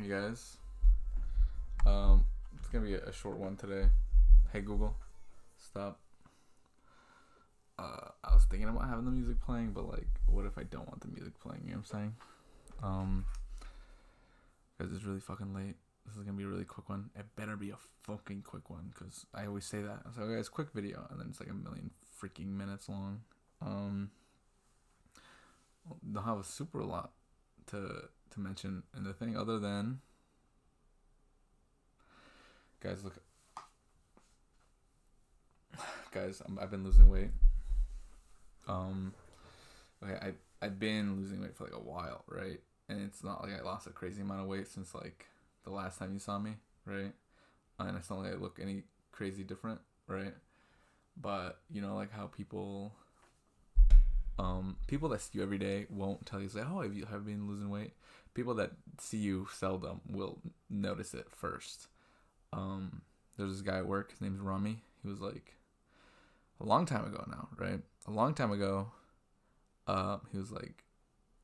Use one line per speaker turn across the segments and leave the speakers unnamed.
Hey guys, it's gonna be a short one today. Hey Google, stop. I was thinking about having the music playing, but like, what if I don't want the music playing? You know what I'm saying? Um, Because it's really fucking late. This is gonna be a really quick one. It better be a fucking quick one, cause I always say that. So guys, quick video, and then it's like a million freaking minutes long. They'll have a super lot to mention in the thing, other than guys, look, guys, I've been losing weight. Okay, I've been losing weight for like a while, right? And it's not like I lost a crazy amount of weight since like the last time you saw me, right? And it's not like I look any crazy different, right? But you know, like how people that see you every day won't tell you, say, oh, have you been losing weight? People that see you seldom will notice it first. There's this guy at work. His name's Rami. He was like a long time ago now, right? A long time ago. He was like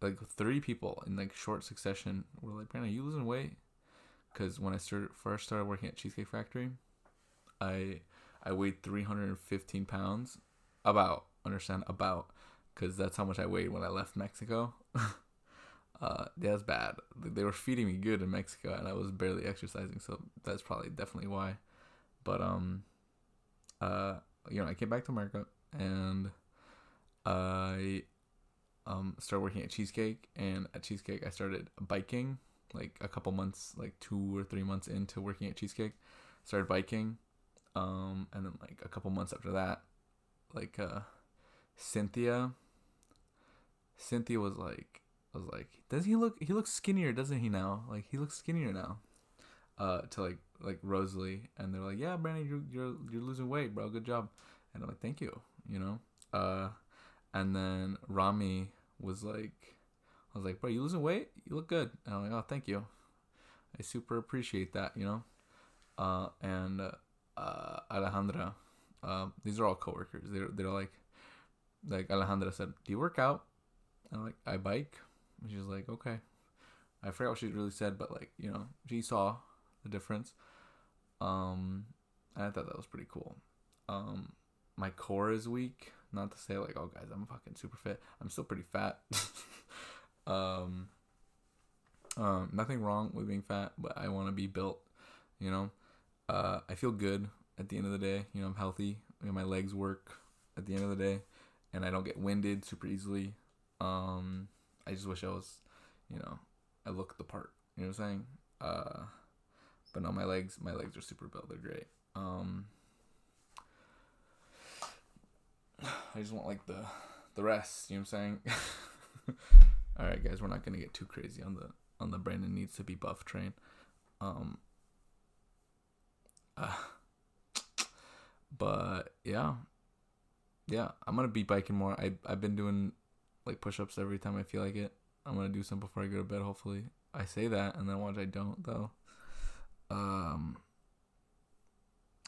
30 people in like short succession were like, Brandon, are you losing weight? Because when I first started working at Cheesecake Factory, I weighed 315 pounds. About, because that's how much I weighed when I left Mexico. That's bad. They were feeding me good in Mexico, and I was barely exercising, so that's probably definitely why. But I came back to America, and I started working at Cheesecake, and at Cheesecake I started biking like a couple months, like 2 or 3 months into working at Cheesecake, started biking, and then like a couple months after that, like Cynthia was like, I was like, he looks skinnier, doesn't he now? Like he looks skinnier now. To like Rosalie, and they're like, yeah, Brandon, you're losing weight, bro, good job. And I'm like, thank you, you know. And then Rami was like, I was like, bro, you losing weight? You look good. And I'm like, oh, thank you. I super appreciate that, you know. And Alejandra, these are all coworkers. They're like Alejandra said, do you work out? And I'm like, I bike. And she's like, okay. I forgot what she really said, but like, you know, she saw the difference. And I thought that was pretty cool. My core is weak. Not to say like, oh guys, I'm fucking super fit. I'm still pretty fat. um, Nothing wrong with being fat, but I want to be built. You know, I feel good at the end of the day. You know, I'm healthy. You know, my legs work at the end of the day, and I don't get winded super easily. I just wish I was, you know, I look the part. You know what I'm saying? But no, my legs are super built. They're great. I just want like the rest. You know what I'm saying? All right, guys, we're not gonna get too crazy on the Brandon needs to be buff train. Um, uh, but yeah, I'm gonna be biking more. I've been doing like push-ups every time I feel like it. I'm gonna do some before I go to bed. Hopefully, I say that and then watch I don't though.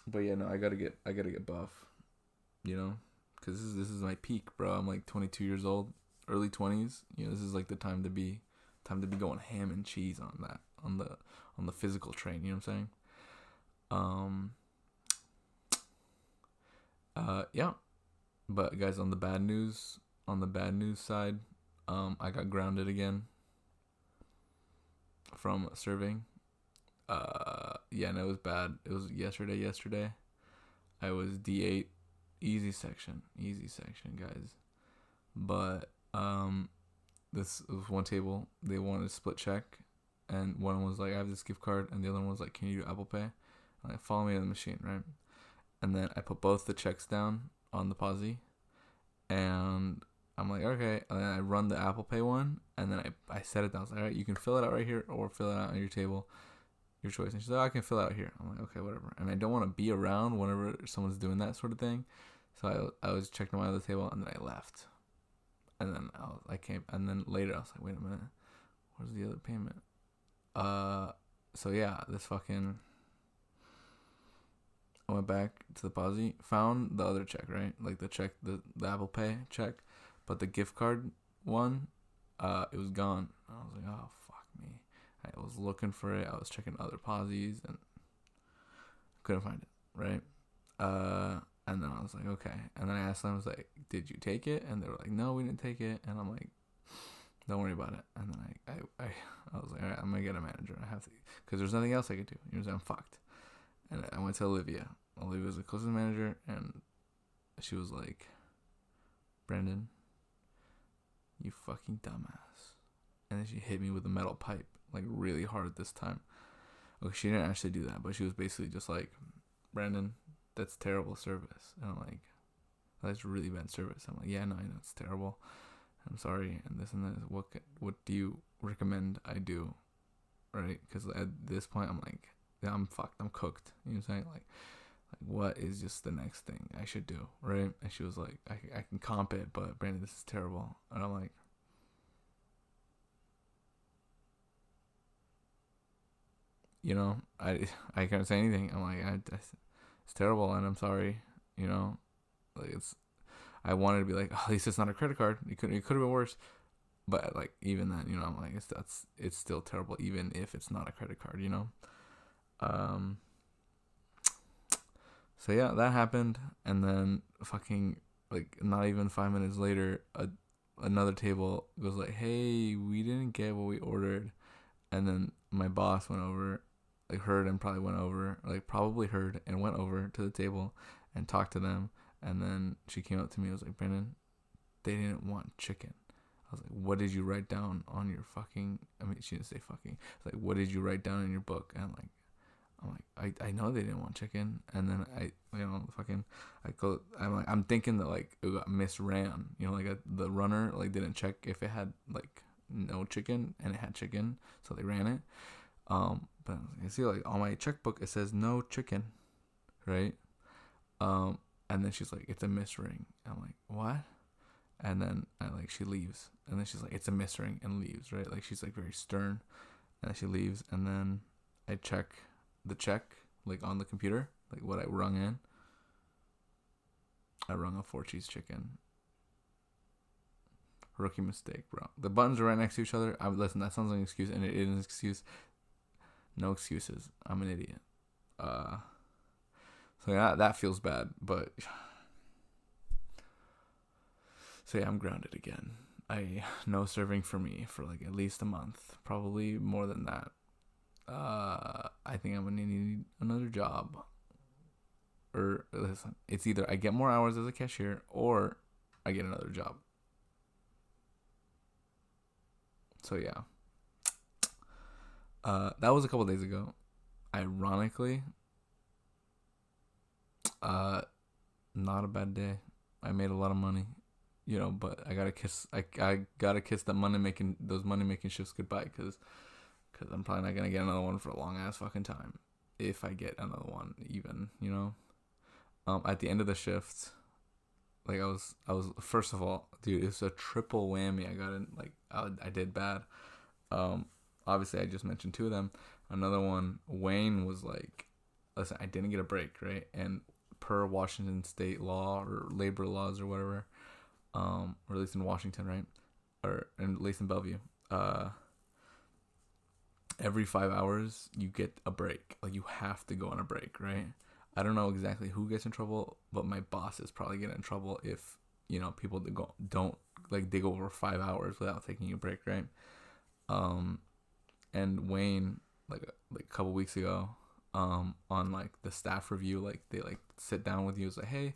But yeah, no, I gotta get buff. You know, because this is my peak, bro. I'm like 22 years old, early 20s. You know, this is like the time to be going ham and cheese on that, on the physical train. You know what I'm saying? Yeah. But guys, on the bad news side, I got grounded again from serving. Yeah, and it was bad. It was yesterday. I was D8, easy section, guys. But this was one table. They wanted a split check, and one was like, I have this gift card, and the other one was like, can you do Apple Pay? I'm like, follow me to the machine, right? And then I put both the checks down on the posi, and I'm like, okay. And then I run the Apple Pay one, and then I set it down. I was like, all right, you can fill it out right here, or fill it out on your table, your choice. And she's like, oh, I can fill it out here. I'm like, okay, whatever. And I don't want to be around whenever someone's doing that sort of thing, so I was checking my other table, and then I left. And then I came, and then later I was like, wait a minute, where's the other payment? So yeah, this fucking, I went back to the posi, found the other check, right? Like the check, the Apple Pay check, but the gift card one, it was gone. I was like, oh fuck me. I was looking for it. I was checking other posies and couldn't find it, right? And then I was like, okay. And then I asked them, I was like, did you take it? And they were like, no, we didn't take it. And I'm like, don't worry about it. And then I was like, all right, I'm going to get a manager. I have to, because there's nothing else I could do. You know what I'm saying? I'm fucked. And I went to Olivia. Olivia was the closest manager, and she was like, Brendan, you fucking dumbass. And then she hit me with a metal pipe, like really hard this time. Okay, she didn't actually do that, but she was basically just like, Brandon, that's terrible service. And I'm like, that's really bad service. I'm like, yeah, no, I know it's terrible. I'm sorry, and this and this. What do you recommend I do, right? Because at this point, I'm like, yeah, I'm fucked. I'm cooked. You know what I'm saying? Like what is just the next thing I should do, right? And she was like, I can comp it, but Brandon, this is terrible. And I'm like, you know, I can't say anything. I'm like, it's terrible, and I'm sorry. You know, like I wanted to be like, oh, at least it's not a credit card. It could have been worse. But like even then, you know, I'm like, it's still terrible, even if it's not a credit card. You know. So yeah, that happened, and then fucking like not even 5 minutes later, another table goes like, "Hey, we didn't get what we ordered," and then my boss went over, like heard and probably went over, like probably heard and went over to the table and talked to them, and then she came up to me. I was like, "Brendan, they didn't want chicken." I was like, "What did you write down on your fucking?" I mean, she didn't say fucking. It's like, "What did you write down in your book?" And I'm like, I know they didn't want chicken, and then I'm thinking that like it got misran, you know, like the runner like didn't check if it had like no chicken, and it had chicken, so they ran it. But you see, like on my checkbook it says no chicken, right? And then she's like, it's a misring. I'm like, what? And then she leaves, and then she's like, it's a misring, and leaves, right? Like she's like very stern, and then she leaves, and then I check the check like on the computer, like what I rung in. I rung a 4-cheese chicken. Rookie mistake, bro. The buttons are right next to each other. Listen, that sounds like an excuse, and it is an excuse. No excuses. I'm an idiot. So yeah, that feels bad, but so yeah, I'm grounded again. No serving for me for like at least a month, probably more than that. I think I'm gonna need another job. Or listen, it's either I get more hours as a cashier or I get another job. So yeah. That was a couple days ago. Ironically, not a bad day. I made a lot of money, you know, but I gotta kiss. I gotta kiss those money making shifts goodbye, because I'm probably not gonna get another one for a long ass fucking time, if I get another one even, you know. At the end of the shift, like I was first of all, dude, it's a triple whammy. I got in, like I did bad. Obviously I just mentioned two of them. Another one, Wayne was like, listen, I didn't get a break, right? And per Washington state law or labor laws or whatever, or at least in Washington, right? Or at least in Bellevue, every 5 hours you get a break. Like you have to go on a break, right? I don't know exactly who gets in trouble, but my boss is probably getting in trouble if, you know, people don't like dig over 5 hours without taking a break, right? And Wayne, like a couple weeks ago, on like the staff review, like they like sit down with you, it's like, hey,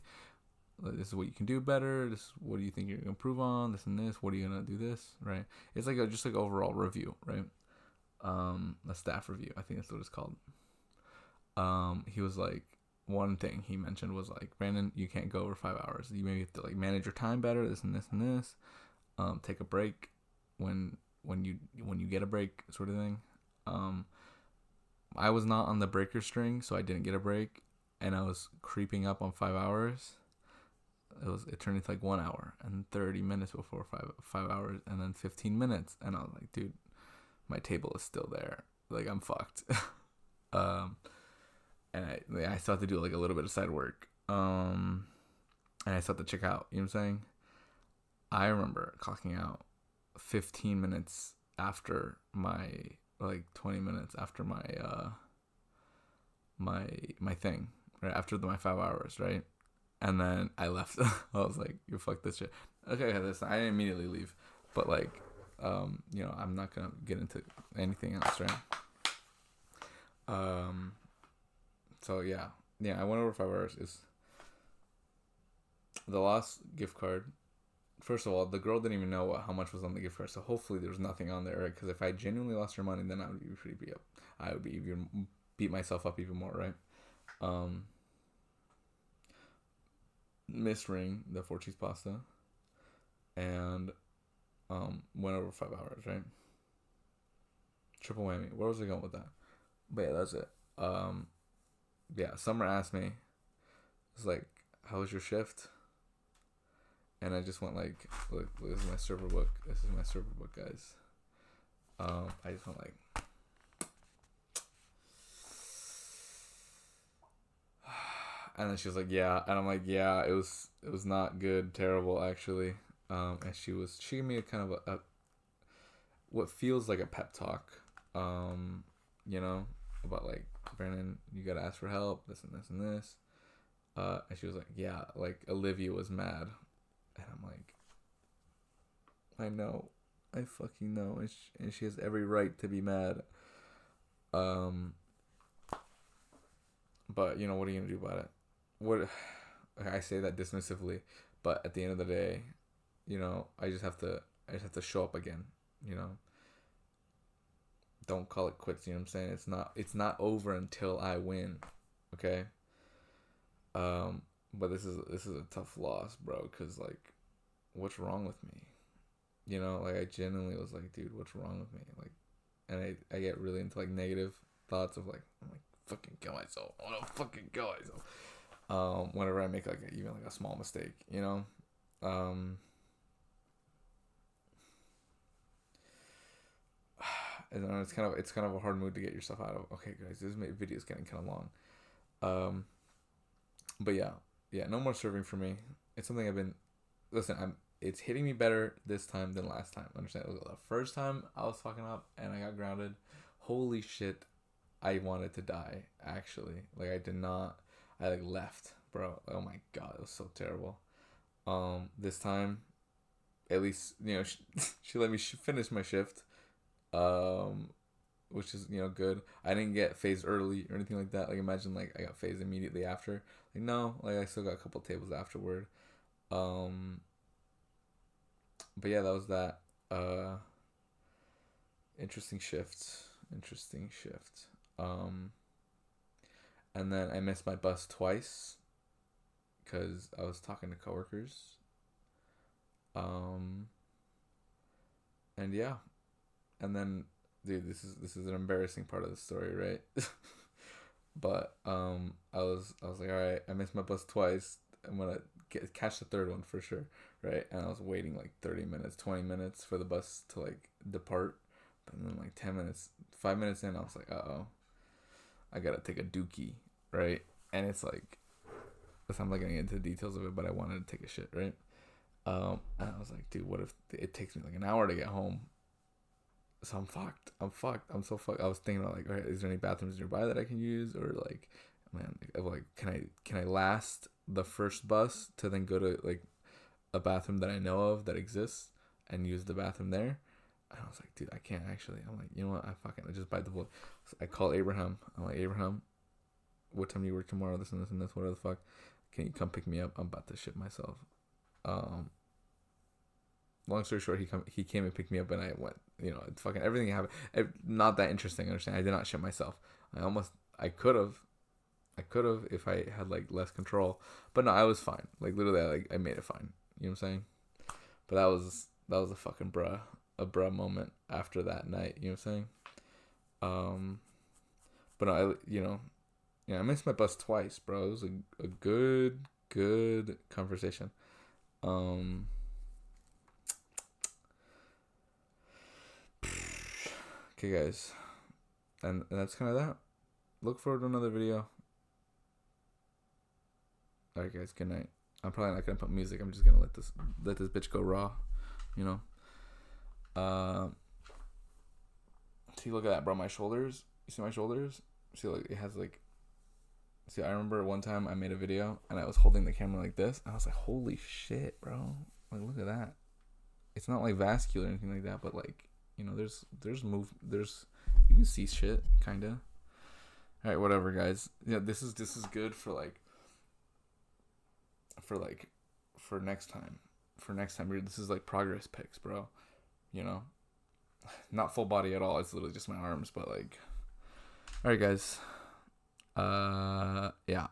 this is what you can do better. What do you think you're gonna improve on? This and this. What are you gonna do this, right? It's like just like overall review, right? A staff review. I think that's what it's called. He was like, one thing he mentioned was like, Brandon, you can't go over 5 hours. You maybe have to like manage your time better. This and this and this. Take a break when you get a break, sort of thing. I was not on the breaker string, so I didn't get a break, and I was creeping up on 5 hours. It turned into like 1 hour and 30 minutes before 5 hours, and then 15 minutes, and I was like, dude, my table is still there. Like I'm fucked. And I still have to do like a little bit of side work. And I still have to check out. You know what I'm saying? I remember clocking out 15 minutes after or like 20 minutes after my my thing, right after my 5 hours, right, and then I left. I was like, you fuck this shit. Okay, listen, I didn't immediately leave, but like, I'm not gonna get into anything else, right? So yeah, I went over 5 hours. Is the lost gift card. First of all, the girl didn't even know how much was on the gift card, so hopefully there was nothing on there, right? Because if I genuinely lost her money, then I would be pretty beat up. I would be even beat myself up even more, right? Missed ring, the 4 cheese pasta, and went over 5 hours, right? Triple whammy. Where was I going with that? But yeah, that's it. Summer asked me, it's like, how was your shift? And I just went like, look, this is my server book. This is my server book, guys. I just went like, and then she was like, yeah, and I'm like, yeah, it was not good, terrible actually. And she gave me a kind of a what feels like a pep talk, about like, Brandon, you gotta ask for help, this and this and this. And she was like, yeah, like Olivia was mad. And I'm like, I know. I fucking know. And she has every right to be mad. But, what are you going to do about it? I say that dismissively. But at the end of the day, I just have to show up again, Don't call it quits, you know what I'm saying? It's not over until I win, okay? But this is a tough loss, bro, because, like, what's wrong with me? Like, I genuinely was like, dude, what's wrong with me? Like, and I get really into, like, negative thoughts of, like, I'm like, fucking kill myself. I want to fucking kill myself. Whenever I make, like, even, like, a small mistake, and it's kind of a hard mood to get yourself out of. Okay, guys, this video is getting kind of long. But yeah, no more serving for me. It's something it's hitting me better this time than last time. Understand? The first time I was fucking up and I got grounded. Holy shit, I wanted to die. Actually, like, I did not. I like left, bro. Oh my god, it was so terrible. This time, at least she let me finish my shift. Which is good. I didn't get phased early or anything like that. Like, imagine like I got phased immediately after. Like, no, like I still got a couple tables afterward. But yeah, that was that. Interesting shift. And then I missed my bus twice because I was talking to coworkers. And yeah, and then, dude, this is an embarrassing part of the story, right? But I was like, all right, I missed my bus twice. I'm gonna catch the third one for sure, right? And I was waiting like 30 minutes, 20 minutes for the bus to like depart. But then like 10 minutes, 5 minutes in, I was like, I gotta take a dookie, right? And it's like, I'm not getting into the details of it, but I wanted to take a shit, right? And I was like, dude, what if it takes me like an hour to get home? So I'm fucked. I'm so fucked. I was thinking about, like, all right, is there any bathrooms nearby that I can use, or like, man, like, can I last the first bus to then go to like a bathroom that I know of that exists and use the bathroom there? And I was like, dude, I can't actually. I'm like, you know what? I just bite the bullet. So I call Abraham. I'm like, Abraham, what time do you work tomorrow? This and this and this. Whatever the fuck. Can you come pick me up? I'm about to shit myself. Long story short, he came and picked me up, and I went. Fucking everything happened. Not that interesting. I understand. I did not shit myself. I could have if I had like less control. But no, I was fine. Like, literally, I made it fine. You know what I'm saying? But that was a fucking bruh moment after that night. You know what I'm saying? But no, I missed my bus twice, bro. It was a good conversation. Okay, guys, and that's kind of that. Look forward to another video. All right, guys. Good night. I'm probably not gonna put music. I'm just gonna let this bitch go raw. See, look at that, bro. My shoulders. You see my shoulders? See, like it has like. See, I remember one time I made a video and I was holding the camera like this. And I was like, holy shit, bro! Like, look at that. It's not like vascular or anything like that, but like, you know, there's you can see shit, kinda. All right, whatever, guys. Yeah, this is good for next time. For next time, this is like progress pics, bro. You know, not full body at all. It's literally just my arms, but like, all right, guys. Yeah.